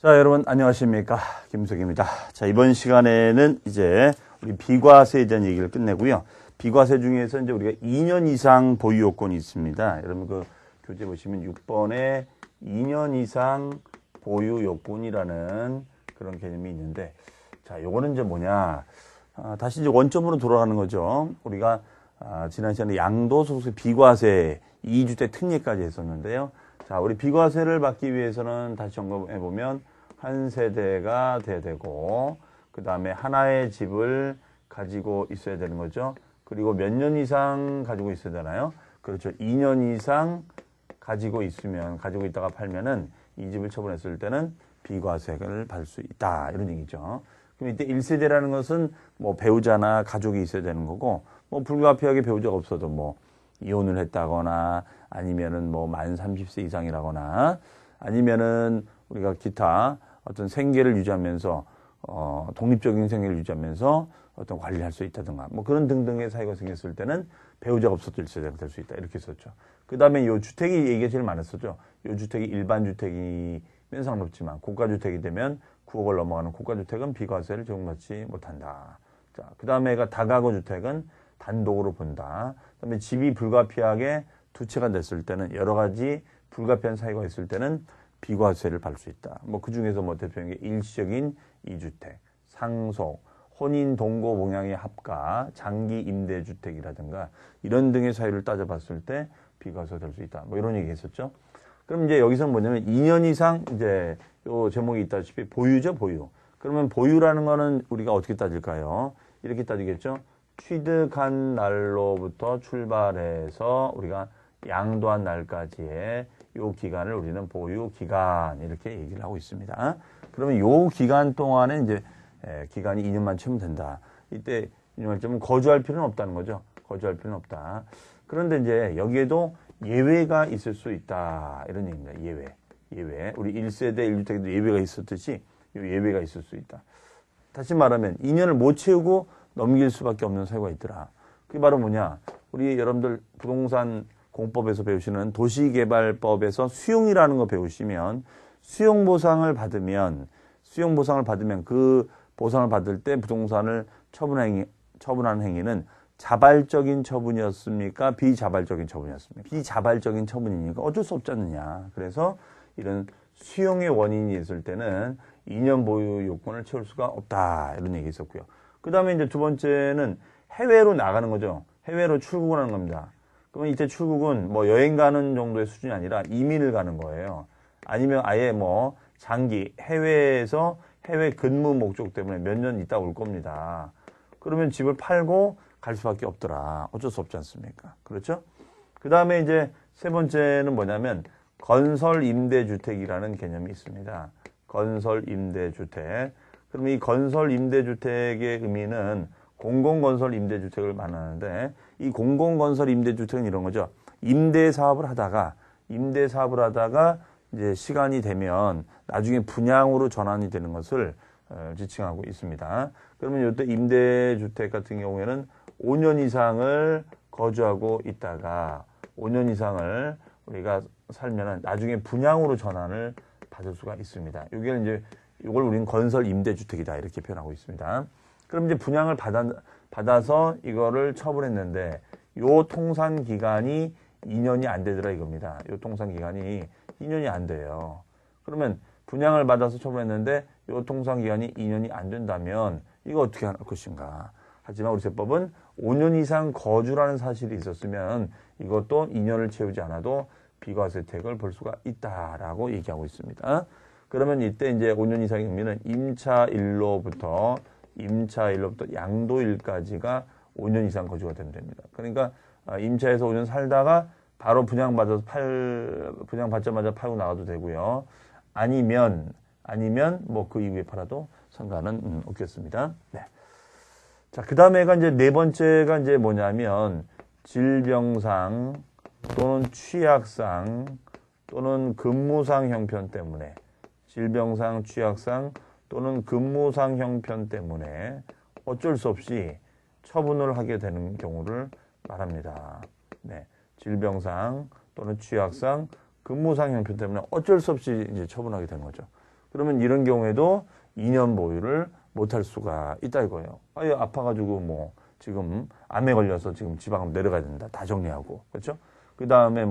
자, 여러분 안녕하십니까? 김석입니다. 자, 이번 시간에는 이제 우리 비과세에 대한 얘기를 끝내고요. 비과세 중에서 이제 우리가 2년 이상 보유 요건이 있습니다. 여러분 그 교재 보시면 6번에 2년 이상 보유 요건이라는 그런 개념이 있는데, 자, 요거는 이제 뭐냐? 다시 이제 원점으로 돌아가는 거죠. 우리가 지난 시간에 양도소득세 비과세 2주택 특례까지 했었는데요. 자, 우리 비과세를 받기 위해서는 다시 점검해 보면 한 세대가 돼야 되고, 그 다음에 하나의 집을 가지고 있어야 되는 거죠. 그리고 몇 년 이상 가지고 있어야 되나요? 그렇죠. 2년 이상 가지고 있다가 팔면은 이 집을 처분했을 때는 비과세를 받을 수 있다. 이런 얘기죠. 그럼 이때 1세대라는 것은 뭐 배우자나 가족이 있어야 되는 거고, 뭐 불가피하게 배우자가 없어도 뭐 이혼을 했다거나 아니면은 뭐 만 30세 이상이라거나 아니면은 우리가 기타 어떤 생계를 유지하면서 독립적인 생계를 유지하면서 어떤 관리할 수 있다든가 뭐 그런 등등의 사유가 생겼을 때는 배우자가 없어도 1세대가 될 수 있다. 이렇게 썼죠. 그 다음에 요 주택이 얘기가 제일 많았었죠. 요 주택이 일반 주택이면 상관없지만 고가주택이 되면 9억을 넘어가는 고가주택은 비과세를 적용받지 못한다. 자, 그 다음에가 다가구 주택은 단독으로 본다. 그 다음에 집이 불가피하게 두 채가 됐을 때는 여러 가지 불가피한 사유가 있을 때는 비과세를 받을 수 있다. 뭐 그 중에서 뭐 대표적인 게 일시적인 2주택, 상속, 혼인 동거 봉양의 합가, 장기 임대주택이라든가 이런 등의 사유를 따져봤을 때 비과세 될 수 있다. 뭐 이런 얘기 했었죠. 그럼 이제 여기서 뭐냐면 2년 이상 이제 요 제목이 있다시피 보유죠, 보유. 그러면 보유라는 거는 우리가 어떻게 따질까요? 이렇게 따지겠죠. 취득한 날로부터 출발해서 우리가 양도한 날까지의 요 기간을 우리는 보유 기간 이렇게 얘기를 하고 있습니다. 그러면 요 기간 동안에 이제 기간이 2년만 채우면 된다. 이때 2년만 채우면 거주할 필요는 없다는 거죠. 거주할 필요는 없다. 그런데 이제 여기에도 예외가 있을 수 있다. 이런 얘기입니다. 예외. 우리 1세대 1주택에도 예외가 있었듯이 요 예외가 있을 수 있다. 다시 말하면 2년을 못 채우고 넘길 수밖에 없는 사유가 있더라. 그게 바로 뭐냐? 우리 여러분들 부동산 공법에서 배우시는 도시개발법에서 수용이라는 거 배우시면 수용보상을 받으면 그 보상을 받을 때 부동산을 처분하는 행위는 자발적인 처분이었습니까? 비자발적인 처분이었습니까? 비자발적인 처분이니까 어쩔 수 없지 않느냐. 그래서 이런 수용의 원인이 있을 때는 2년 보유 요건을 채울 수가 없다. 이런 얘기 있었고요. 그 다음에 이제 두 번째는 해외로 나가는 거죠. 해외로 출국을 하는 겁니다. 그러면 이때 출국은 뭐 여행 가는 정도의 수준이 아니라 이민을 가는 거예요. 아니면 아예 뭐 장기 해외에서 해외 근무 목적 때문에 몇 년 있다 올 겁니다. 그러면 집을 팔고 갈 수밖에 없더라. 어쩔 수 없지 않습니까? 그렇죠? 그 다음에 이제 세 번째는 뭐냐면 건설 임대주택이라는 개념이 있습니다. 건설 임대주택. 그럼 이 건설 임대주택의 의미는 공공건설 임대주택을 말하는데 이 공공건설 임대주택은 이런 거죠. 임대사업을 하다가 이제 시간이 되면 나중에 분양으로 전환이 되는 것을 지칭하고 있습니다. 그러면 이때 임대주택 같은 경우에는 5년 이상을 거주하고 있다가 5년 이상을 우리가 살면은 나중에 분양으로 전환을 받을 수가 있습니다. 이게 이제 이걸 우리는 건설 임대주택이다 이렇게 표현하고 있습니다. 그럼 이제 분양을 받아서 이거를 처분했는데 요 통상 기간이 2년이 안 되더라 이겁니다. 요 통상 기간이 2년이 안 돼요. 그러면 분양을 받아서 처분했는데 요 통상 기간이 2년이 안 된다면 이거 어떻게 할 것인가? 하지만 우리 세법은 5년 이상 거주라는 사실이 있었으면 이것도 2년을 채우지 않아도 비과세 혜택을 볼 수가 있다라고 얘기하고 있습니다. 그러면 이때 이제 5년 이상의 의미는 임차일로부터 양도일까지가 5년 이상 거주가 되면 됩니다. 그러니까 임차에서 5년 살다가 바로 분양받자마자 팔고 나가도 되고요. 아니면 뭐 그 이후에 팔아도 상관은 없겠습니다. 네. 자, 그 다음에가 이제 네 번째가 이제 뭐냐면 질병상 또는 취약상 또는 근무상 형편 때문에 질병상, 취약상 또는 근무상 형편 때문에 어쩔 수 없이 처분을 하게 되는 경우를 말합니다. 네. 질병상 또는 취약상, 근무상 형편 때문에 어쩔 수 없이 이제 처분하게 되는 거죠. 그러면 이런 경우에도 2년 보유를 못할 수가 있다 이거예요. 아예 아파가지고 뭐 지금 암에 걸려서 지금 지방으로 내려가야 된다. 다 정리하고. 그렇죠? 그 다음에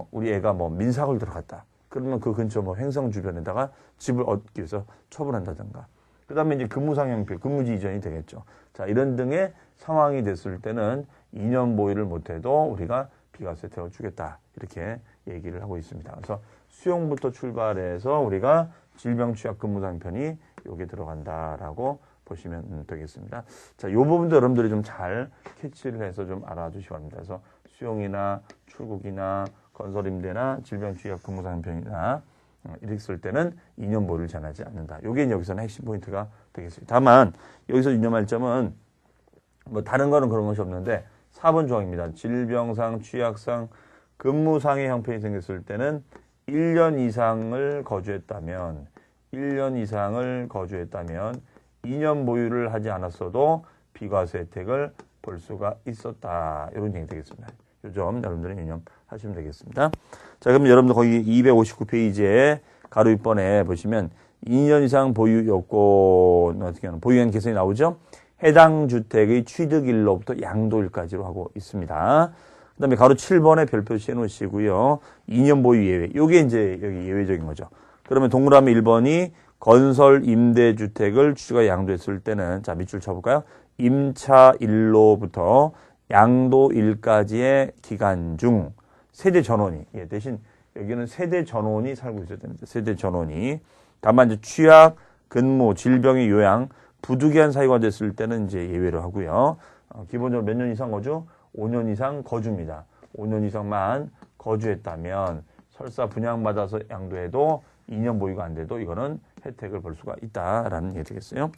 우리 애가 뭐 민사를 들어갔다. 그러면 그 근처 뭐 횡성 주변에다가 집을 얻기 위해서 처분한다든가. 그 다음에 이제 근무상형표, 근무지 이전이 되겠죠. 자, 이런 등의 상황이 됐을 때는 2년 보유를 못해도 우리가 비과세 혜택을 주겠다. 이렇게 얘기를 하고 있습니다. 그래서 수용부터 출발해서 우리가 질병 취약 근무상편이 여기에 들어간다라고 보시면 되겠습니다. 자, 이 부분도 여러분들이 좀 잘 캐치를 해서 좀 알아주시기 바랍니다. 그래서 수용이나 출국이나 건설임대나 질병 취약 근무상편이나 이렇게 쓸 때는 2년 보유를 제한하지 않는다. 이게 여기서는 핵심 포인트가 되겠습니다. 다만 여기서 유념할 점은 뭐 다른 거는 그런 것이 없는데 4번 조항입니다. 질병상, 취약상, 근무상의 형편이 생겼을 때는 1년 이상을 거주했다면 2년 보유를 하지 않았어도 비과세 혜택을 볼 수가 있었다. 이런 얘기 되겠습니다. 이 점 여러분들은 유념하시면 되겠습니다. 자, 그럼 여러분들 거기 259페이지에 가로 6번에 보시면 2년 이상 보유 요건 어떻게 하는 보유한 개선이 나오죠? 해당 주택의 취득일로부터 양도일까지로 하고 있습니다. 그 다음에 가로 7번에 별표 시 해놓으시고요. 2년 보유 예외. 요게 이제 여기 예외적인 거죠. 그러면 동그라미 1번이 건설 임대주택을 취득과 양도했을 때는 자, 밑줄 쳐볼까요? 임차일로부터 양도일까지의 기간 중 세대 전원이 대신 여기는 세대 전원이 살고 있어야 됩니다. 세대 전원이 다만 이제 취약, 근무, 질병의 요양, 부득이한 사유가 됐을 때는 이제 예외로 하고요. 기본적으로 몇 년 이상 거주? 5년 이상 거주입니다. 5년 이상만 거주했다면 설사 분양받아서 양도해도 2년 보유가 안 돼도 이거는 혜택을 볼 수가 있다라는 얘기 되겠어요.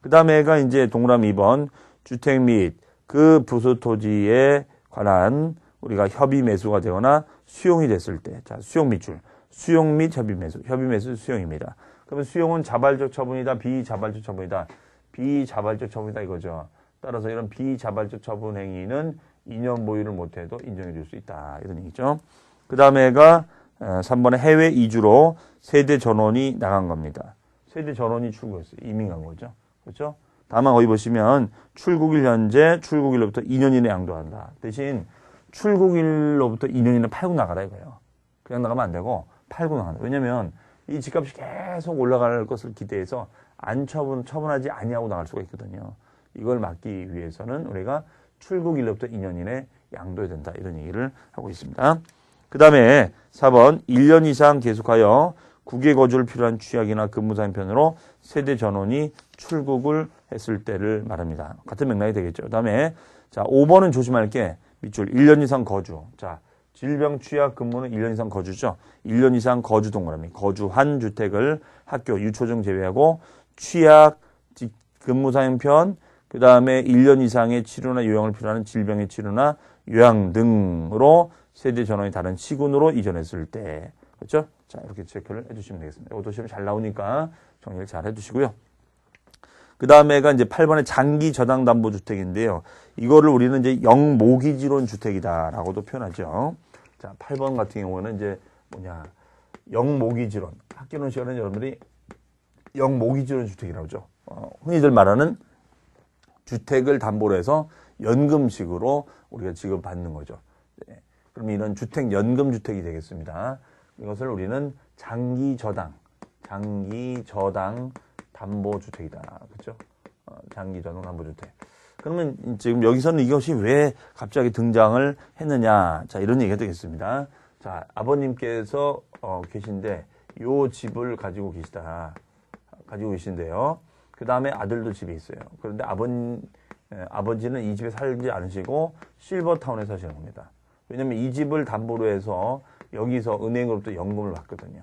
그 다음에가 이제 동그라미 2번 주택 및 그 부수 토지에 관한 우리가 협의 매수가 되거나 수용이 됐을 때, 자, 수용 밑줄, 수용 및 협의 매수 수용입니다. 그러면 수용은 자발적 처분이다, 비자발적 처분이다, 비자발적 처분이다 이거죠. 따라서 이런 비자발적 처분 행위는 2년 보유를 못해도 인정해 줄 수 있다 이런 얘기죠. 그 다음에가 3번에 해외 이주로 세대 전원이 나간 겁니다. 세대 전원이 출국했어요. 이민 간 거죠. 그렇죠? 다만 거기 보시면 출국일 현재 출국일로부터 2년 이내 양도한다. 대신 출국일로부터 2년 이내 팔고 나가라 이거예요. 그냥 나가면 안 되고 팔고 나간다. 왜냐면 이 집값이 계속 올라갈 것을 기대해서 안 처분하지 아니하고 나갈 수가 있거든요. 이걸 막기 위해서는 우리가 출국일로부터 2년 이내 양도해야 된다. 이런 얘기를 하고 있습니다. 그 다음에 4번 1년 이상 계속하여 국외 거주를 필요한 취약이나 근무상편으로 세대 전원이 출국을 했을 때를 말합니다. 같은 맥락이 되겠죠. 그 다음에 자 5번은 조심할 게 밑줄 1년 이상 거주. 자 질병 취약 근무는 1년 이상 거주죠. 1년 이상 거주 동그라미 거주한 주택을 학교 유초중 제외하고 취약 근무상편 그 다음에 1년 이상의 치료나 요양을 필요하는 질병의 치료나 요양 등으로 세대 전원이 다른 시군으로 이전했을 때 그렇죠? 자 이렇게 체크를 해주시면 되겠습니다. 이것도 시험 잘 나오니까 정리를 잘 해주시고요. 그 다음에가 이제 8번의 장기 저당 담보 주택인데요. 이거를 우리는 이제 영모기지론 주택이다라고도 표현하죠. 자 8번 같은 경우는 이제 영모기지론 학교론 시간에 여러분들이 영모기지론 주택이라고 하죠. 흔히들 말하는 주택을 담보로 해서 연금식으로 우리가 지급받는 거죠. 네. 그럼 이런 주택 연금 주택이 되겠습니다. 이것을 우리는 장기 저당 담보 주택이다. 그렇죠? 장기 저당 담보 주택. 그러면 지금 여기서는 이것이 왜 갑자기 등장을 했느냐? 자, 이런 얘기가 되겠습니다. 자, 아버님께서 계신데 요 집을 가지고 계신데요. 그 다음에 아들도 집에 있어요. 그런데 아버지는 이 집에 살지 않으시고 실버타운에 사시는 겁니다. 왜냐하면 이 집을 담보로 해서 여기서 은행으로부터 연금을 받거든요.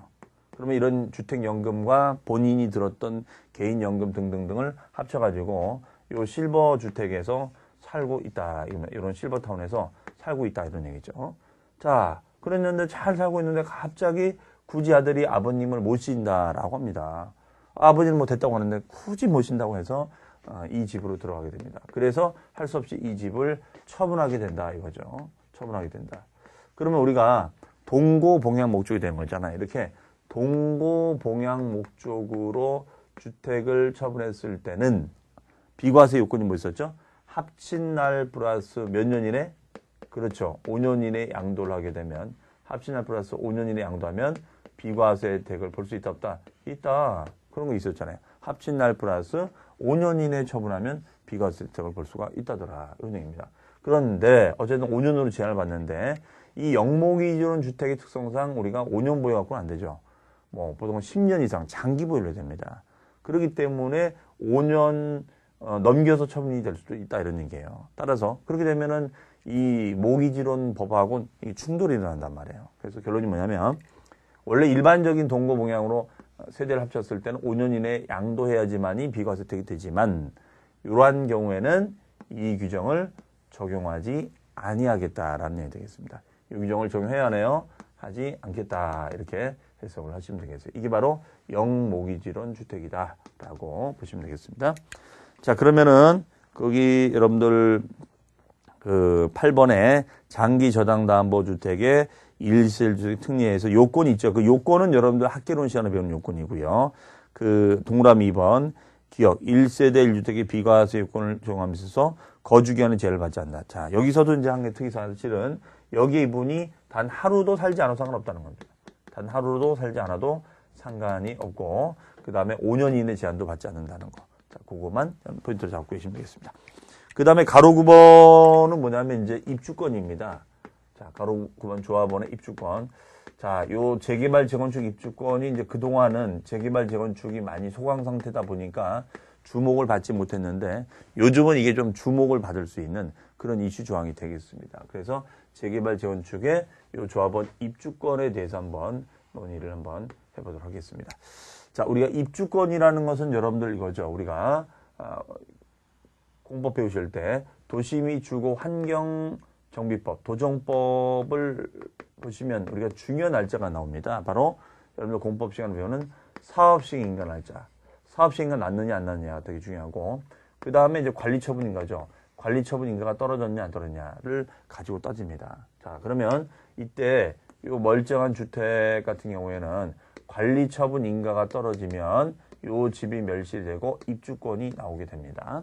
그러면 이런 주택연금과 본인이 들었던 개인연금 등등등을 합쳐가지고 요 실버 주택에서 살고 있다. 이런 실버타운에서 살고 있다. 이런 얘기죠. 자, 그랬는데 잘 살고 있는데 갑자기 굳이 아들이 아버님을 모신다라고 합니다. 아버지는 뭐 됐다고 하는데 굳이 모신다고 해서 이 집으로 들어가게 됩니다. 그래서 할 수 없이 이 집을 처분하게 된다 이거죠. 처분하게 된다. 그러면 우리가 동고 봉양 목적이 되는 거잖아요. 이렇게 동고 봉양 목적으로 주택을 처분했을 때는 비과세 요건이 뭐 있었죠? 합친 날 플러스 몇 년 이내? 그렇죠. 5년 이내 양도를 하게 되면 합친 날 플러스 5년 이내 양도하면 비과세 혜택을 볼 수 있다 없다? 있다. 그런 거 있었잖아요. 합친 날 플러스 5년 이내 처분하면 비과세 혜택을 볼 수가 있다더라. 이런 얘기입니다. 그런데 어쨌든 5년으로 제한을 받는데 이 영목이지론 주택의 특성상 우리가 5년 보유 갖고는 안 되죠. 뭐 보통은 10년 이상 장기 보유를 해야 됩니다. 그렇기 때문에 5년 넘겨서 처분이 될 수도 있다 이런 얘기예요. 따라서 그렇게 되면은 이 모기지론 법하고 충돌이 일어난단 말이에요. 그래서 결론이 뭐냐면 원래 일반적인 동거 봉양으로 세대를 합쳤을 때는 5년 이내에 양도해야지만이 비과세 혜택이 되지만 이러한 경우에는 이 규정을 적용하지 아니하겠다라는 얘기 되겠습니다. 이 규정을 적용해야 하네요. 하지 않겠다 이렇게 해석을 하시면 되겠어요. 이게 바로 영모기지론 주택이다라고 보시면 되겠습니다. 자, 그러면은 거기 여러분들 그 8번에 장기 저당담보주택의 일실주택 특례에서 요건이 있죠. 그 요건은 여러분들 학개론 시간에 배우는 요건이고요. 그 동그라미 2번 기억 1세대 1주택의 비과세 요건을 적용하면서 거주기한은 제한을 받지 않는다. 자, 여기서도 이제 한 개 특이사실은 여기 이분이 단 하루도 살지 않아도 상관없다는 겁니다. 단 하루도 살지 않아도 상관이 없고 그 다음에 5년 이내 제한도 받지 않는다는 거. 자, 그거만 포인트를 잡고 계시면 되겠습니다. 그 다음에 가로 9번은 뭐냐면 이제 입주권입니다. 자, 가로 9번 조합원의 입주권. 자, 요 재개발 재건축 입주권이 이제 그동안은 재개발 재건축이 많이 소강 상태다 보니까 주목을 받지 못했는데 요즘은 이게 좀 주목을 받을 수 있는 그런 이슈 조항이 되겠습니다. 그래서 재개발 재건축의 요 조합원 입주권에 대해서 한번 논의를 한번 해보도록 하겠습니다. 자, 우리가 입주권이라는 것은 여러분들 이거죠. 우리가 공법 배우실 때 도시 및 주거 환경 정비법, 도정법을 보시면 우리가 중요한 날짜가 나옵니다. 바로 여러분들 공법 시간을 배우는 사업시행 인가 날짜. 사업시행 인가 났느냐 안 났느냐가 되게 중요하고 그 다음에 이제 관리처분 인가죠. 관리처분 인가가 떨어졌냐 안 떨어졌냐를 가지고 따집니다. 자, 그러면 이때 요 멀쩡한 주택 같은 경우에는 관리처분 인가가 떨어지면 요 집이 멸실되고 입주권이 나오게 됩니다.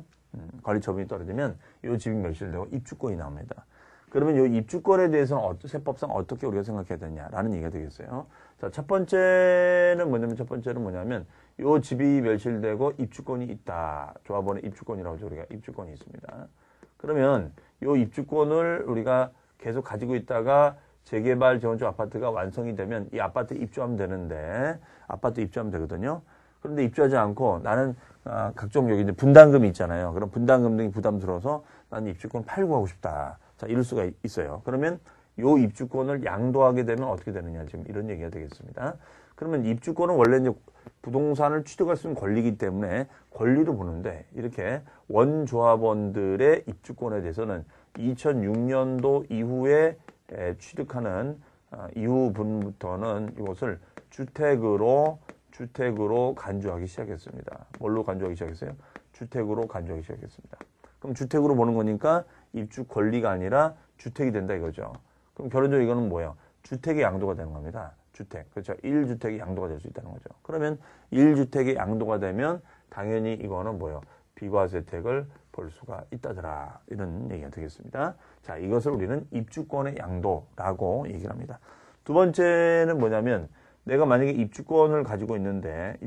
관리처분이 떨어지면 요 집이 멸실되고 입주권이 나옵니다. 그러면 이 입주권에 대해서는 세법상 어떻게 우리가 생각해야 되냐라는 얘기가 되겠어요. 자, 첫 번째는 뭐냐면 요 집이 멸실되고 입주권이 있다. 조합원의 입주권이라고 하죠. 우리가 입주권이 있습니다. 그러면 요 입주권을 우리가 계속 가지고 있다가 재개발 재건축 아파트가 완성이 되면 이 아파트 입주하면 되는데 아파트 입주하면 되거든요. 그런데 입주하지 않고 나는 각종 여기 이제 분담금이 있잖아요. 그럼 분담금 등이 부담스러워서 나는 입주권 팔고 하고 싶다. 자, 이럴 수가 있어요. 그러면 요 입주권을 양도하게 되면 어떻게 되느냐 지금 이런 얘기가 되겠습니다. 그러면 입주권은 원래 이제 부동산을 취득할 수 있는 권리이기 때문에 권리로 보는데 이렇게 원조합원들의 입주권에 대해서는 2006년도 이후에 취득하는 이후분부터는 이것을 주택으로 간주하기 시작했습니다. 뭘로 간주하기 시작했어요? 주택으로 간주하기 시작했습니다. 그럼 주택으로 보는 거니까 입주 권리가 아니라 주택이 된다 이거죠. 그럼 결론적으로 이거는 뭐예요? 주택의 양도가 되는 겁니다. 주택. 그렇죠. 1주택이 양도가 될 수 있다는 거죠. 그러면 1주택이 양도가 되면 당연히 이거는 뭐예요? 비과세 혜택을 볼 수가 있다더라. 이런 얘기가 되겠습니다. 자, 이것을 우리는 입주권의 양도라고 얘기를 합니다. 두 번째는 뭐냐면 내가 만약에 입주권을 가지고 있는데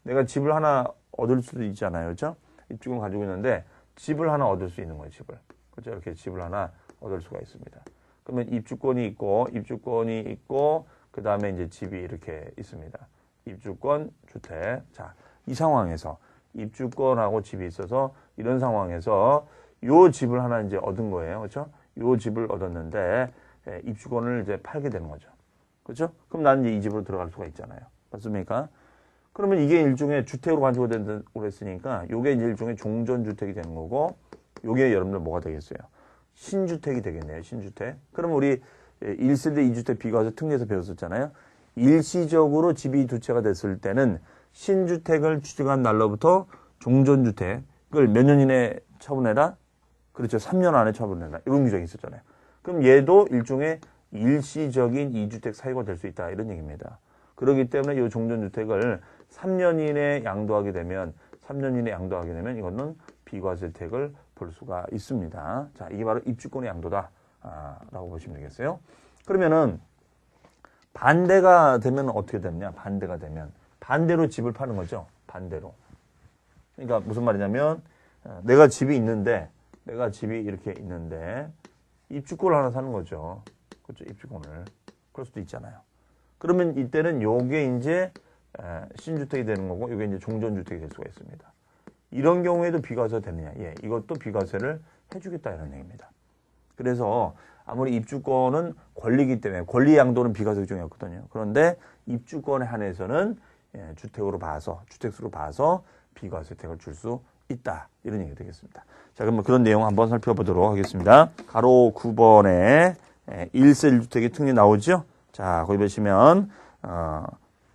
내가 집을 하나 얻을 수도 있잖아요. 그렇죠? 입주권 가지고 있는데 집을 하나 얻을 수 있는 거예요. 집을. 그렇죠? 이렇게 집을 하나 얻을 수가 있습니다. 그러면 입주권이 있고 그 다음에 이제 집이 이렇게 있습니다. 입주권, 주택. 자, 이 상황에서 입주권하고 집이 있어서 이런 상황에서 요 집을 하나 이제 얻은 거예요. 그렇죠? 요 집을 얻었는데 입주권을 이제 팔게 되는 거죠. 그렇죠? 그럼 나는 이제 이 집으로 들어갈 수가 있잖아요. 맞습니까? 그러면 이게 일종의 주택으로 간주가 된다고 그랬으니까 요게 이제 일종의 종전주택이 되는 거고 요게 여러분들 뭐가 되겠어요? 신주택이 되겠네요. 신주택. 그러면 우리 1세대 2주택 비과세 특례에서 배웠었잖아요. 일시적으로 집이 두 채가 됐을 때는 신주택을 취득한 날로부터 종전주택을 몇 년 이내에 처분해라? 그렇죠. 3년 안에 처분해라. 이런 규정이 있었잖아요. 그럼 얘도 일종의 일시적인 2주택 사유가 될 수 있다. 이런 얘기입니다. 그렇기 때문에 이 종전주택을 3년 이내에 양도하게 되면 이거는 비과세 혜택을 볼 수가 있습니다. 자, 이게 바로 입주권의 양도다 라고 보시면 되겠어요. 그러면은 반대가 되면 어떻게 되느냐? 반대가 되면 반대로 집을 파는 거죠. 반대로. 그러니까 무슨 말이냐면 내가 집이 이렇게 있는데 입주권을 하나 사는 거죠. 그렇죠? 입주권을. 그럴 수도 있잖아요. 그러면 이때는 요게 이제 신주택이 되는 거고 요게 이제 종전주택이 될 수가 있습니다. 이런 경우에도 비과세 되느냐? 예, 이것도 비과세를 해주겠다 이런 얘기입니다. 그래서 아무리 입주권은 권리이기 때문에 권리 양도는 비과세 규정이었거든요. 그런데 입주권에 한해서는 주택수로 봐서 비과세 혜택을 줄 수 있다. 이런 얘기가 되겠습니다. 자, 그럼 그런 내용 한번 살펴보도록 하겠습니다. 가로 9번에 1세 1주택의 특례 나오죠? 자, 거기 보시면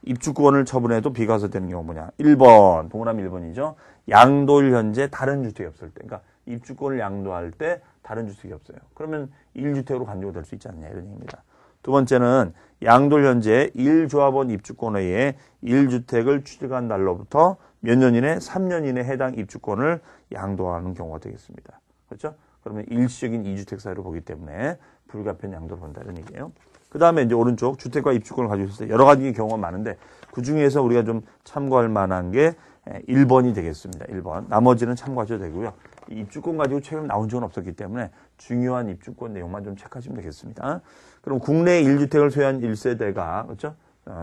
입주권을 처분해도 비과세 되는 경우 뭐냐? 1번, 동그라미 1번이죠. 양도일 현재 다른 주택이 없을 때. 그러니까 입주권을 양도할 때 다른 주택이 없어요. 그러면 1주택으로 간주가 될 수 있지 않냐 이런 얘기입니다. 두 번째는 양도일 현재 1조합원 입주권에 의해 1주택을 취득한 날로부터 몇 년 이내? 3년 이내 해당 입주권을 양도하는 경우가 되겠습니다. 그렇죠? 그러면 일시적인 2주택 사유로 보기 때문에 불가피한 양도를 본다 이런 얘기예요. 그 다음에 이제 오른쪽 주택과 입주권을 가지고 있을 때 여러 가지 경우가 많은데 그 중에서 우리가 좀 참고할 만한 게 1번이 되겠습니다. 1번. 나머지는 참고하셔도 되고요. 입주권 가지고 최근 나온 적은 없었기 때문에 중요한 입주권 내용만 좀 체크하시면 되겠습니다. 그럼 국내 1주택을 소유한 1세대가, 그렇죠?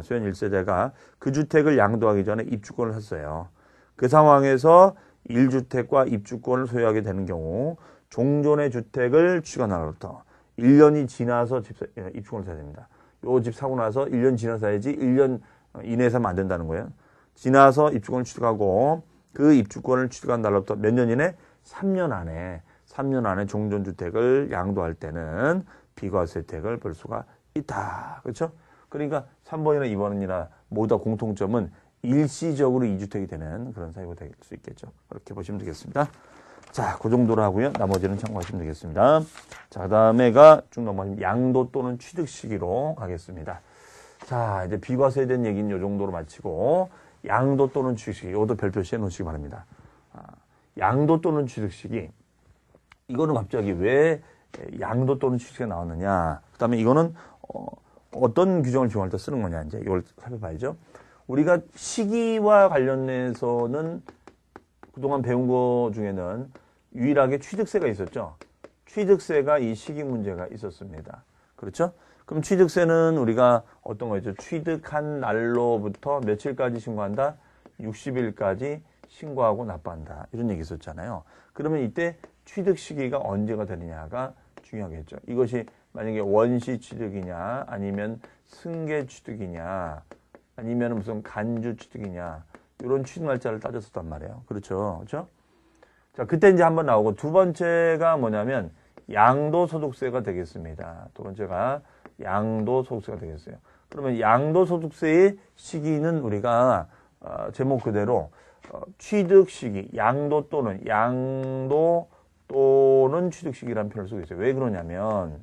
소유한 1세대가 그 주택을 양도하기 전에 입주권을 샀어요. 그 상황에서 1주택과 입주권을 소유하게 되는 경우 종전의 주택을 취득한 날로부터 1년이 지나서 입주권을 사야 됩니다. 요 집 사고 나서 1년 지나서 사야지 1년 이내에 사면 안 된다는 거예요. 지나서 입주권을 취득하고 그 입주권을 취득한 날로부터 몇 년 이내? 3년 안에 종전주택을 양도할 때는 비과세 혜택을 볼 수가 있다. 그렇죠? 그러니까 3번이나 2번이나 모두 다 공통점은 일시적으로 2주택이 되는 그런 사유가 될 수 있겠죠. 그렇게 보시면 되겠습니다. 자, 그 정도로 하고요. 나머지는 참고하시면 되겠습니다. 자, 그 다음에가 쭉 넘어가시면 양도 또는 취득 시기로 가겠습니다. 자, 이제 비과세에 대한 얘기는 이 정도로 마치고 양도 또는 취득 시기, 이것도 별표시해 놓으시기 바랍니다. 양도 또는 취득 시기, 이거는 갑자기 왜 양도 또는 취득이 나왔느냐. 그 다음에 이거는 어떤 규정을 적용할 때 쓰는 거냐. 이제 이걸 살펴봐야죠. 우리가 시기와 관련해서는 그동안 배운 거 중에는 유일하게 취득세가 있었죠. 취득세가 이 시기 문제가 있었습니다. 그렇죠? 그럼 취득세는 우리가 어떤 거였죠? 취득한 날로부터 며칠까지 신고한다? 60일까지 신고하고 납부한다. 이런 얘기 있었잖아요. 그러면 이때 취득 시기가 언제가 되느냐가 중요하겠죠. 이것이 만약에 원시 취득이냐, 아니면 승계 취득이냐, 아니면 무슨 간주 취득이냐, 이런 취득 날짜를 따졌었단 말이에요. 그렇죠. 그렇죠? 자, 그때 이제 한번 나오고, 두 번째가 뭐냐면 양도소득세가 되겠습니다. 두 번째가 양도소득세가 되겠어요. 그러면 양도소득세의 시기는 우리가 제목 그대로 취득 시기, 양도 또는 취득 시기라는 표현을 쓰고 있어요. 왜 그러냐면,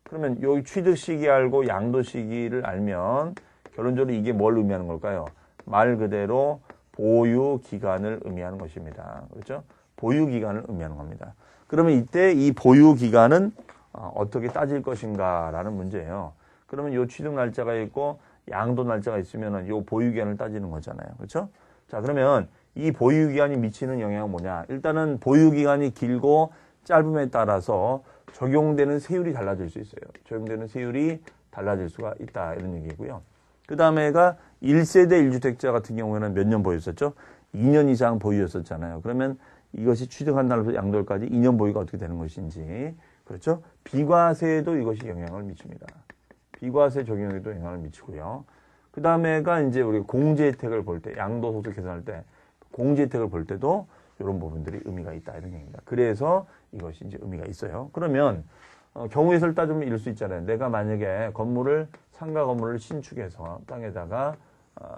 그러면 여기 취득 시기 알고 양도 시기를 알면 결론적으로 이게 뭘 의미하는 걸까요? 말 그대로 보유 기간을 의미하는 것입니다. 그렇죠? 보유 기간을 의미하는 겁니다. 그러면 이때 이 보유 기간은 어떻게 따질 것인가라는 문제예요. 그러면 이 취득 날짜가 있고 양도 날짜가 있으면은 이 보유 기간을 따지는 거잖아요. 그렇죠? 자, 그러면 이 보유 기간이 미치는 영향은 뭐냐? 일단은 보유 기간이 길고 짧음에 따라서 적용되는 세율이 달라질 수 있어요. 적용되는 세율이 달라질 수가 있다. 이런 얘기고요. 그 다음에가 1세대 1주택자 같은 경우에는 몇 년 보유였었죠? 2년 이상 보유였었잖아요. 그러면 이것이 취득한 날부터 양도일까지 2년 보유가 어떻게 되는 것인지. 그렇죠? 비과세에도 이것이 영향을 미칩니다. 비과세 적용에도 영향을 미치고요. 그 다음에가 이제 우리 공제 혜택을 볼 때, 양도소득 계산할 때, 공제 혜택을 볼 때도 이런 부분들이 의미가 있다. 이런 얘기입니다. 그래서 이것이 이제 의미가 있어요. 그러면 경우의 수를 따지면 이럴 수 있잖아요. 내가 만약에 상가 건물을 신축해서 땅에다가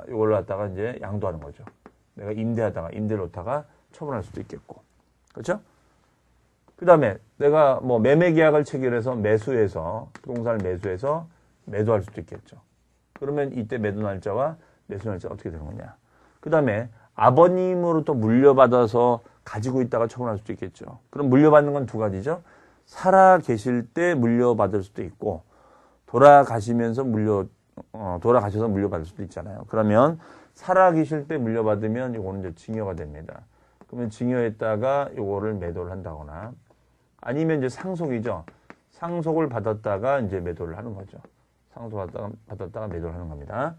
이걸 갖다가 이제 양도하는 거죠. 내가 임대를 놓다가 처분할 수도 있겠고. 그렇죠? 그 다음에 내가 뭐 매매 계약을 체결해서 부동산을 매수해서 매도할 수도 있겠죠. 그러면 이때 매도 날짜와 매수 날짜 어떻게 되는 거냐. 그 다음에 아버님으로 또 물려받아서 가지고 있다가 처분할 수도 있겠죠. 그럼 물려받는 건 두 가지죠. 살아 계실 때 물려받을 수도 있고 돌아가셔서 물려받을 수도 있잖아요. 그러면 살아 계실 때 물려받으면 이거는 이제 증여가 됩니다. 그러면 증여했다가 요거를 매도를 한다거나 아니면 이제 상속이죠. 상속을 받았다가 이제 매도를 하는 거죠. 받았다가 매도를 하는 겁니다.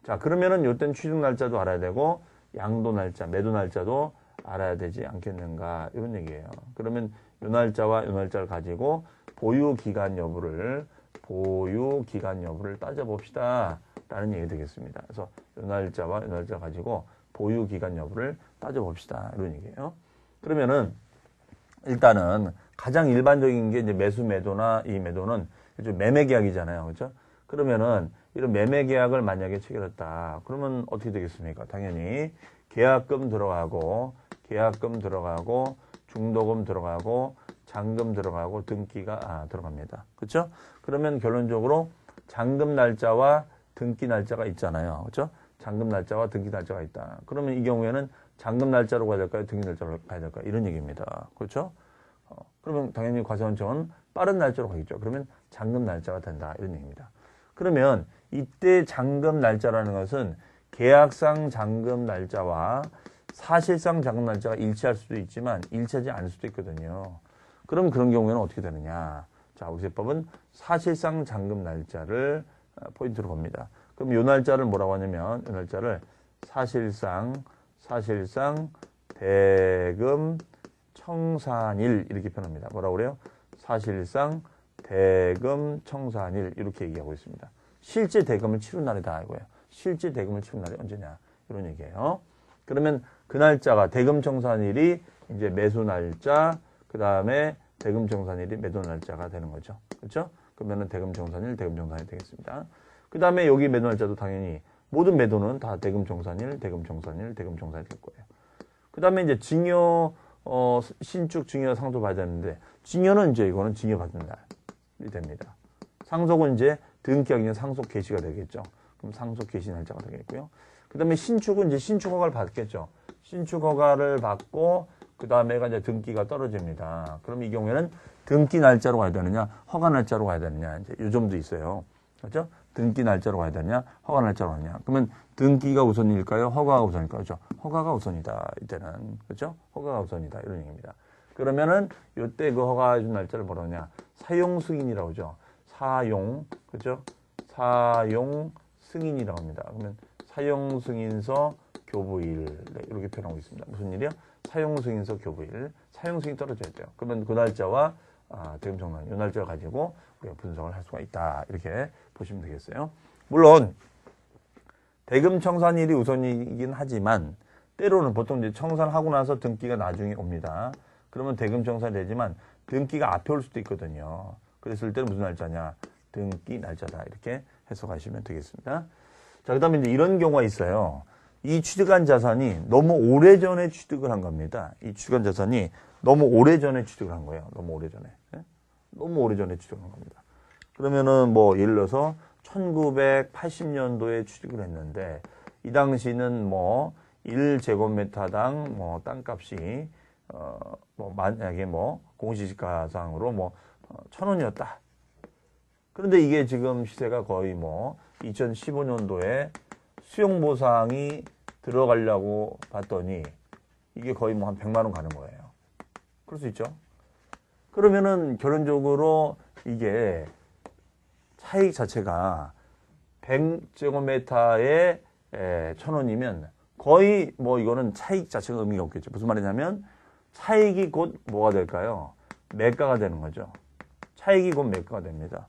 자, 그러면은 요땐 취득 날짜도 알아야 되고 양도 날짜, 매도 날짜도 알아야 되지 않겠는가 이런 얘기예요. 그러면 요 날짜와 요 날짜를 가지고 보유 기간 여부를 따져봅시다 라는 얘기 되겠습니다. 그래서 요 날짜와 요 날짜 가지고 보유 기간 여부를 따져봅시다 이런 얘기예요. 그러면은 일단은 가장 일반적인 게 이제 매수 매도나 이 매도는 매매 계약이잖아요. 그렇죠? 그러면은 이런 매매 계약을 만약에 체결했다. 그러면 어떻게 되겠습니까? 당연히 계약금 들어가고 중도금 들어가고 잔금 들어가고 등기가 들어갑니다. 그렇죠? 그러면 결론적으로 잔금 날짜와 등기 날짜가 있잖아요. 그렇죠? 잔금 날짜와 등기 날짜가 있다. 그러면 이 경우에는 잔금 날짜로 가야 될까요? 등기 날짜로 가야 될까요? 이런 얘기입니다. 그렇죠? 그러면 당연히 과세원청은 빠른 날짜로 가겠죠. 그러면 잔금 날짜가 된다. 이런 얘기입니다. 그러면 이때 잔금 날짜라는 것은 계약상 잔금 날짜와 사실상 잔금 날짜가 일치할 수도 있지만 일치하지 않을 수도 있거든요. 그럼 그런 경우에는 어떻게 되느냐. 자, 우리 세법은 사실상 잔금 날짜를 포인트로 봅니다. 그럼 이 날짜를 뭐라고 하냐면 이 날짜를 사실상 대금 청산일 이렇게 표현합니다. 뭐라고 그래요? 사실상 대금 청산일 이렇게 얘기하고 있습니다. 실제 대금을 치른 날이다 이거예요. 실제 대금을 치른 날이 언제냐 이런 얘기예요. 그러면 그 날짜가 대금 청산일이 이제 매수 날짜, 그 다음에 대금 청산일이 매도 날짜가 되는 거죠. 그렇죠? 그러면은 대금 청산일 되겠습니다. 그 다음에 여기 매도 날짜도 당연히 모든 매도는 다 대금 청산일 될 거예요. 그 다음에 이제 증여 신축 증여 상속 받아야 되는데 증여는 이제 이거는 증여 받는 날이 됩니다. 상속은 이제 등기하기는 상속 개시가 되겠죠. 그럼 상속 개시 날짜가 되겠고요. 그 다음에 신축은 이제 신축 허가를 받겠죠. 신축 허가를 받고 그 다음에가 이제 등기가 떨어집니다. 그럼 이 경우에는 등기 날짜로 가야 되느냐, 허가 날짜로 가야 되느냐, 이제 요 점도 있어요. 그렇죠? 등기 날짜로 가야 되느냐, 허가 날짜로 가느냐. 그러면 등기가 우선일까요? 허가가 우선일까요? 그렇죠? 허가가 우선이다. 이때는. 그렇죠? 허가가 우선이다. 이런 얘기입니다. 그러면은 요때 그 허가해준 날짜를 뭐라고 하냐? 사용 승인이라고 하죠. 그렇죠? 사용 승인이라고 합니다. 그러면 사용 승인서 교부일 이렇게 표현하고 있습니다. 무슨 일이요? 사용 승인서 교부일. 사용 승인이 떨어져야 돼요. 그러면 그 날짜와 대금 청산 이 날짜를 가지고 우리가 분석을 할 수가 있다. 이렇게 보시면 되겠어요. 물론 대금 청산일이 우선이긴 하지만 때로는 보통 이제 청산하고 나서 등기가 나중에 옵니다. 그러면 대금 청산이 되지만 등기가 앞에 올 수도 있거든요. 그랬을 때는 무슨 날짜냐? 등기 날짜다. 이렇게 해석하시면 되겠습니다. 자, 그 다음에 이제 이런 경우가 있어요. 이 취득한 자산이 너무 오래전에 취득을 한 겁니다. 이 취득한 자산이 너무 오래전에 취득을 한 거예요. 너무 오래전에. 네? 너무 오래전에 취득을 한 겁니다. 그러면은 뭐 예를 들어서 1980년도에 취득을 했는데 이 당시는 뭐 1제곱미터당 뭐 땅값이 뭐 만약에 뭐 공시지가상으로 뭐 1,000원이었다. 그런데 이게 지금 시세가 거의 뭐 2015년도에 수용보상이 들어가려고 봤더니 이게 거의 뭐 한 100만 원 가는 거예요. 그럴 수 있죠. 그러면은 결론적으로 이게 차익 자체가 100제곱미터에 1,000원이면 거의 뭐 이거는 차익 자체가 의미가 없겠죠. 무슨 말이냐면 차익이 곧 뭐가 될까요? 매가가 되는 거죠. 차익이 곧 매가가 됩니다.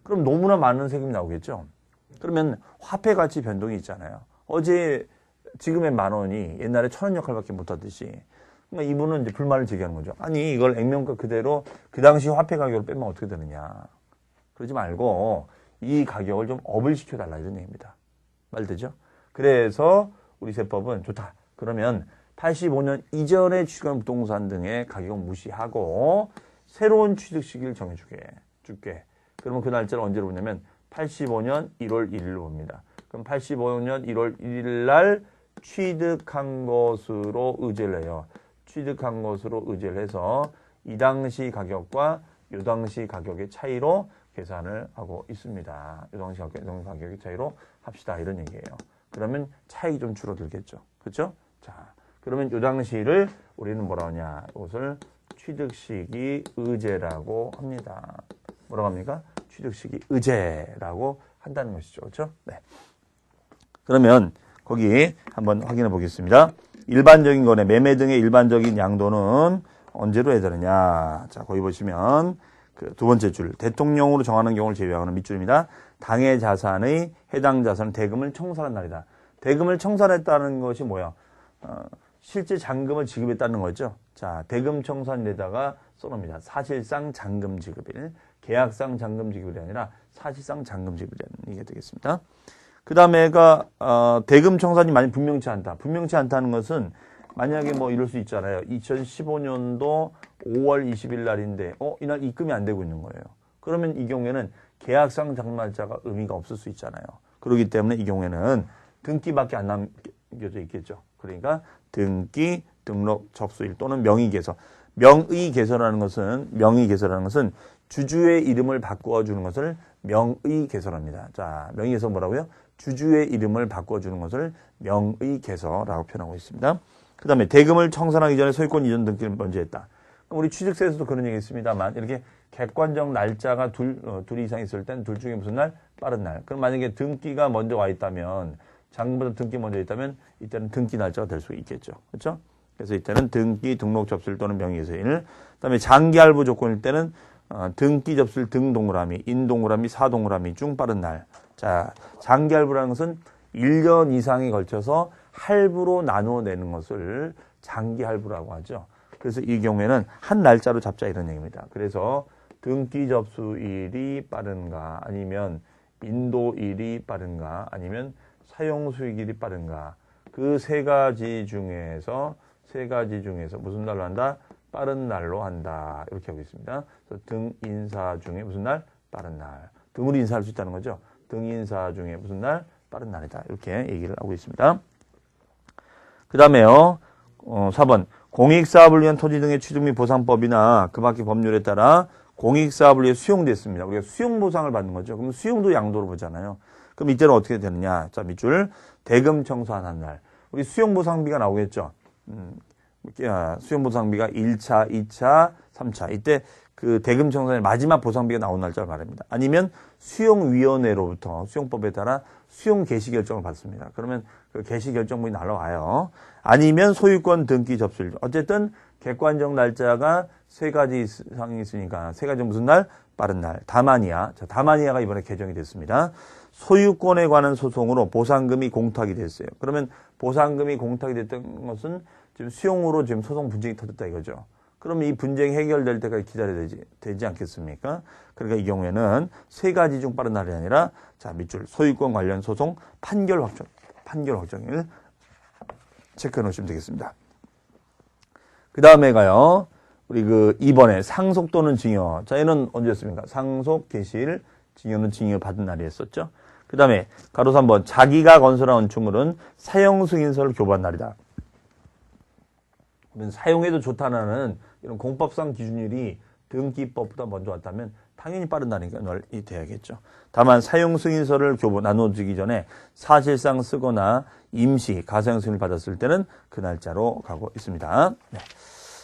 그럼 너무나 많은 세금이 나오겠죠. 그러면 화폐 가치 변동이 있잖아요. 어제 지금의 10,000원이 옛날에 1,000원 역할밖에 못하듯이 그러니까 이분은 이제 불만을 제기하는 거죠. 아니 이걸 액면가 그대로 그 당시 화폐 가격을 빼면 어떻게 되느냐. 그러지 말고 이 가격을 좀 업을 시켜달라 이런 얘기입니다. 말되죠? 그래서 우리 세법은 좋다. 그러면 85년 이전에 취득한 부동산 등의 가격은 무시하고 새로운 취득 시기를 정해줄게. 그러면 그 날짜를 언제로 보냐면 85년 1월 1일로 봅니다. 그럼 85년 1월 1일 날 취득한 것으로 의제를 해요. 취득한 것으로 의제를 해서 이 당시 가격과 이 당시 가격의 차이로 계산을 하고 있습니다. 이 당시 가격의 차이로 합시다. 이런 얘기예요. 그러면 차익이 좀 줄어들겠죠. 그렇죠? 자, 그러면 이 당시를 우리는 뭐라 하냐? 이것을 취득시기 의제라고 합니다. 뭐라고 합니까? 취득시기 의제라고 한다는 것이죠. 그렇죠? 네. 그러면 거기 한번 확인해 보겠습니다. 일반적인 거래, 매매 등의 일반적인 양도는 언제로 해야 되느냐? 자, 거기 보시면 그 두 번째 줄, 대통령으로 정하는 경우를 제외하고는 밑줄입니다. 당해 자산의 해당 자산은 대금을 청산한 날이다. 대금을 청산했다는 것이 뭐야? 실제 잔금을 지급했다는 거죠. 자, 대금 청산에다가 써놓습니다. 사실상 잔금 지급일, 계약상 잔금 지급이 아니라 사실상 잔금 지급이라는 얘기가 되겠습니다. 그 다음에가 대금 청산이 만약 분명치 않다. 분명치 않다는 것은 만약에 뭐 이럴 수 있잖아요. 2015년도 5월 20일 날인데 이날 입금이 안 되고 있는 거예요. 그러면 이 경우에는 계약상 잔금날짜가 의미가 없을 수 있잖아요. 그렇기 때문에 이 경우에는 등기밖에 안 남겨져 있겠죠. 그러니까 등기, 등록, 접수일 또는 명의개서. 명의개서라는 것은 주주의 이름을 바꿔주는 것을 명의개서랍니다. 자, 명의개서 뭐라고요? 주주의 이름을 바꿔주는 것을 명의개서라고 표현하고 있습니다. 그 다음에 대금을 청산하기 전에 소유권 이전 등기를 먼저 했다. 그럼 우리 취득세에서도 그런 얘기 있습니다만 이렇게 객관적 날짜가 둘 이상 있을 땐 둘 중에 무슨 날? 빠른 날. 그럼 만약에 등기가 먼저 와 있다면 잔금보다 등기 먼저 있다면 이때는 등기 날짜가 될 수 있겠죠. 그렇죠? 그래서 이때는 등기, 등록, 접수일 또는 명의개서일. 그다음에 장기할부 조건일 때는 등기, 접수일 등 동그라미, 인 동그라미, 사 동그라미 중 빠른 날. 자, 장기할부라는 것은 1년 이상에 걸쳐서 할부로 나누어내는 것을 장기할부라고 하죠. 그래서 이 경우에는 한 날짜로 잡자 이런 얘기입니다. 그래서 등기 접수일이 빠른가 아니면 인도일이 빠른가 아니면 사용수익일이 빠른가 그 세 가지 중에서 무슨 날로 한다? 빠른 날로 한다. 이렇게 하고 있습니다. 그래서 등인사 중에 무슨 날? 빠른 날. 등으로 인사할 수 있다는 거죠. 등인사 중에 무슨 날? 빠른 날이다. 이렇게 얘기를 하고 있습니다. 그 다음에요. 4번. 공익사업을 위한 토지 등의 취득 및 보상법이나 그 밖의 법률에 따라 공익사업을 위해 수용됐습니다. 우리가 수용보상을 받는 거죠. 그럼 수용도 양도로 보잖아요. 그럼 이때는 어떻게 되느냐. 자, 밑줄. 대금 청산한 날. 우리 수용보상비가 나오겠죠. 수용보상비가 1차, 2차, 3차. 이때 그 대금 청산의 마지막 보상비가 나온 날짜를 말합니다. 아니면 수용위원회로부터 수용법에 따라 수용 개시 결정을 받습니다. 그러면 그 개시 결정문이 날라와요. 아니면 소유권 등기 접수일. 어쨌든 객관적 날짜가 세 가지 이상이 있으니까 세 가지 무슨 날? 빠른 날. 다만이야. 자, 다만이야가 이번에 개정이 됐습니다. 소유권에 관한 소송으로 보상금이 공탁이 됐어요. 그러면 보상금이 공탁이 됐던 것은 지금 수용으로 지금 소송 분쟁이 터졌다 이거죠. 그러면 이 분쟁이 해결될 때까지 기다려야 되지 않겠습니까? 그러니까 이 경우에는 세 가지 중 빠른 날이 아니라 자, 밑줄 소유권 관련 소송 판결 확정일 체크해 놓으시면 되겠습니다. 그 다음에 가요. 우리 그 2번에 상속 또는 증여. 자, 얘는 언제였습니까? 상속 개시일, 증여는 증여 받은 날이 했었죠. 그 다음에 가로 3번 자기가 건설한 건축물은 사용 승인서를 교부한 날이다. 그러면 사용해도 좋다는 이런 공법상 기준율이 등기법보다 먼저 왔다면 당연히 빠른 날이니까 널이 돼야겠죠. 다만 사용 승인서를 나눠주기 전에 사실상 쓰거나 임시 가사용 승인을 받았을 때는 그 날짜로 가고 있습니다. 네.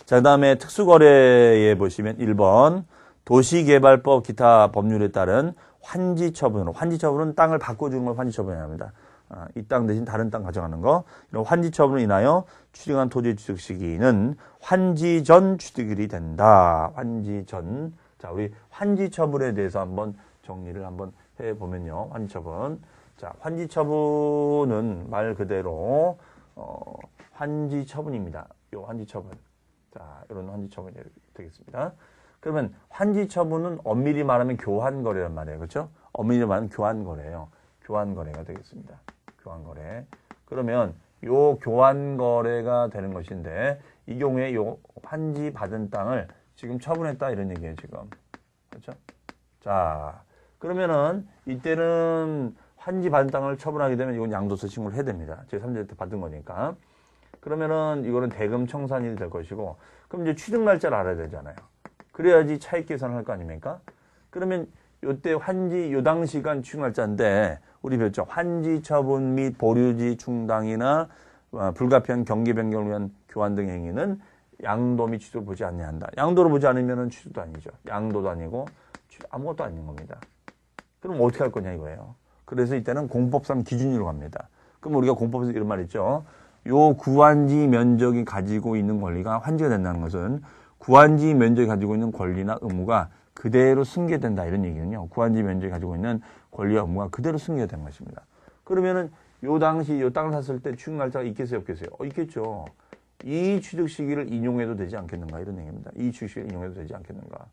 자, 그 다음에 특수거래에 보시면 1번 도시개발법 기타 법률에 따른 환지처분으로 환지처분은 땅을 바꿔주는 걸 환지처분이라고 합니다. 이 땅 대신 다른 땅 가져가는 거. 이런 환지처분으로 인하여 취득한 토지 취득 시기는 환지 전 취득일이 된다. 환지 전. 자, 우리 환지처분에 대해서 한번 정리를 한번 해보면요. 환지처분. 자, 환지처분은 말 그대로 환지처분입니다. 요 환지처분. 자, 이런 환지처분이 되겠습니다. 그러면 환지처분은 엄밀히 말하면 교환거래란 말이에요. 그렇죠? 엄밀히 말하면 교환거래예요. 교환거래가 되겠습니다. 교환거래. 그러면 요 교환거래가 되는 것인데 이 경우에 요 환지 받은 땅을 지금 처분했다 이런 얘기예요. 지금. 그렇죠? 자, 그러면은 이때는 환지 받은 땅을 처분하게 되면 이건 양도세 신고를 해야 됩니다. 제3자 때 받은 거니까. 그러면은 이거는 대금 청산일이 될 것이고, 그럼 이제 취득 날짜를 알아야 되잖아요. 그래야지 차익 계산을 할 거 아닙니까? 그러면 요때 환지, 요 당시간 취득 날짜인데, 우리 배웠죠. 환지 처분 및 보류지 충당이나 불가피한 경계 변경을 위한 교환 등 행위는 양도 및 취득을 보지 않냐 한다. 양도를 보지 않으면 취득도 아니죠. 양도도 아니고 아무것도 아닌 겁니다. 그럼 어떻게 할 거냐 이거예요. 그래서 이때는 공법상 기준으로 갑니다. 그럼 우리가 공법에서 이런 말 있죠. 요 구환지 면적이 가지고 있는 권리가 환지가 된다는 것은 구환지 면적이 가지고 있는 권리나 의무가 그대로 승계된다 이런 얘기는요. 구환지 면적이 가지고 있는 권리와 의무가 그대로 승계된 것입니다. 그러면은 요 당시 요 땅을 샀을 때 취득 날짜가 있겠어요, 없겠어요? 있겠죠. 이 취득 시기를 인용해도 되지 않겠는가 이런 얘기입니다. 이 취득 시기를 인용해도 되지 않겠는가?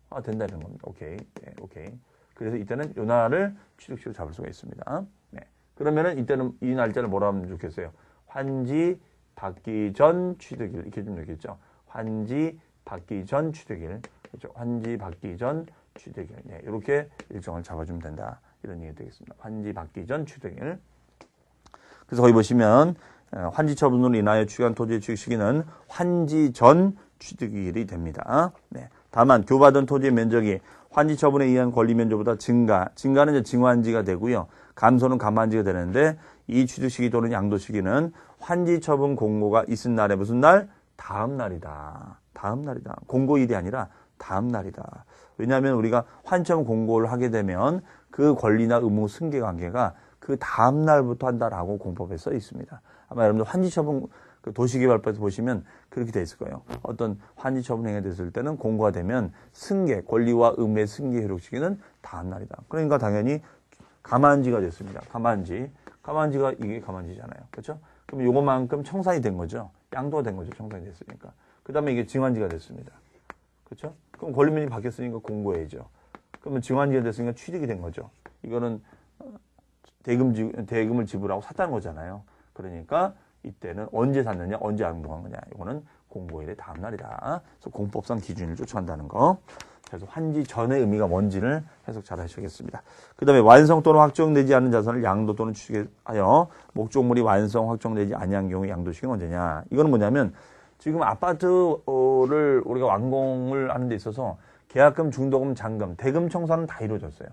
아, 된다 이런 겁니다. 오케이, 네, 오케이. 그래서 이때는 요 날을 취득 시기로 잡을 수가 있습니다. 네. 그러면은 이때는 이 날짜를 뭐라 하면 좋겠어요? 환지 받기 전 취득일 이렇게 좀 되겠죠. 환지 받기 전 취득일, 그렇죠? 환지 받기 전 취득일, 네, 이렇게 일정을 잡아주면 된다 이런 얘기 되겠습니다. 환지 받기 전 취득일. 그래서 거기 보시면 환지 처분으로 인하여 취득한 토지의 취득 시기는 환지 전 취득일이 됩니다. 네. 다만 교부받은 토지의 면적이 환지 처분에 의한 권리 면적보다 증가는 이제 증환지가 되고요. 감소는 감환지가 되는데 이 취득 시기 또는 양도 시기는 환지 처분 공고가 있은 날에 무슨 날? 다음 날이다. 다음 날이다. 공고일이 아니라 다음 날이다. 왜냐하면 우리가 환지 처분 공고를 하게 되면 그 권리나 의무 승계 관계가 그 다음 날부터 한다라고 공법에 써 있습니다. 아마 여러분들 환지 처분 그 도시개발법에서 보시면 그렇게 돼 있을 거예요. 어떤 환지 처분 행위가 됐을 때는 공고가 되면 승계, 권리와 의무의 승계 효력 시기는 다음 날이다. 그러니까 당연히 감환지가 됐습니다. 감환지가 이게 감환지잖아요. 그렇죠? 그럼 요것만큼 청산이 된 거죠. 양도가 된 거죠. 청산이 됐으니까. 그 다음에 이게 증환지가 됐습니다. 그렇죠? 그럼 권리면이 바뀌었으니까 공고해야죠. 그러면 증환지가 됐으니까 취득이 된 거죠. 이거는 대금을 지불하고 샀다는 거잖아요. 그러니까 이때는 언제 샀느냐, 언제 양도한 거냐. 이거는 공고일의 다음 날이다. 그래서 공법상 기준을 쫓아간다는 거. 그래서 환지 전의 의미가 뭔지를 해석 잘 하셔야겠습니다. 그 다음에 완성 또는 확정되지 않은 자산을 양도 또는 취득하여 목적물이 완성, 확정되지 아니한 경우 양도 시기는 언제냐. 이거는 뭐냐면 지금 아파트를 우리가 완공을 하는 데 있어서 계약금, 중도금, 잔금, 대금 청산은 다 이루어졌어요.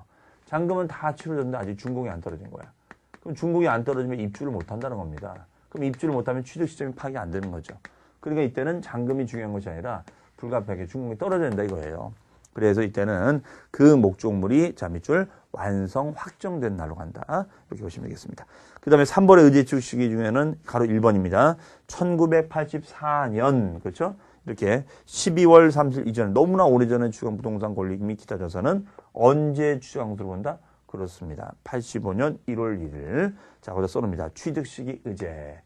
잔금은 다 치러졌는데 아직 준공이 안 떨어진 거야. 그럼 준공이 안 떨어지면 입주를 못 한다는 겁니다. 그럼 입주를 못하면 취득 시점이 파악이 안 되는 거죠. 그러니까 이때는 잔금이 중요한 것이 아니라 불가피하게 준공이 떨어져야 된다 이거예요. 그래서 이때는 그 목적물이 자 밑줄 완성 확정된 날로 간다. 이렇게 보시면 되겠습니다. 그 다음에 3번의 의제취득 시기 중에는 가로 1번입니다. 1984년 그렇죠? 이렇게 12월 30일 이전 너무나 오래전에 취득한 부동산 권리 및 기타 자산은 언제 취득한 것으로 본다? 그렇습니다. 85년 1월 1일. 자, 거기다 써놓습니다. 취득시기 의제.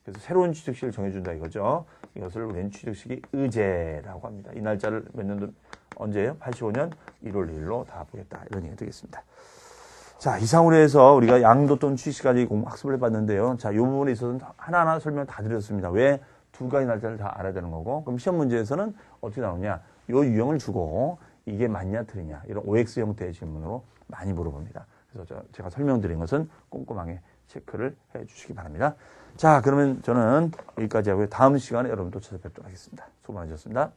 그래서 새로운 취득시기를 정해준다 이거죠. 이것을 우리는 취득시기 의제라고 합니다. 이 날짜를 몇 년도 언제예요? 85년 1월 1일로 다 보겠다. 이런 얘기가 되겠습니다. 자, 이상으로 해서 우리가 양도 또는 취득시까지 학습을 해봤는데요. 자, 이 부분에 있어서는 하나하나 설명 다 드렸습니다. 왜? 두 가지 날짜를 다 알아야 되는 거고. 그럼 시험 문제에서는 어떻게 나오냐? 요 유형을 주고 이게 맞냐 틀리냐 이런 OX 형태의 질문으로 많이 물어봅니다. 그래서 제가 설명드린 것은 꼼꼼하게 체크를 해 주시기 바랍니다. 자, 그러면 저는 여기까지 하고요. 다음 시간에 여러분 또 찾아뵙도록 하겠습니다. 수고 많으셨습니다.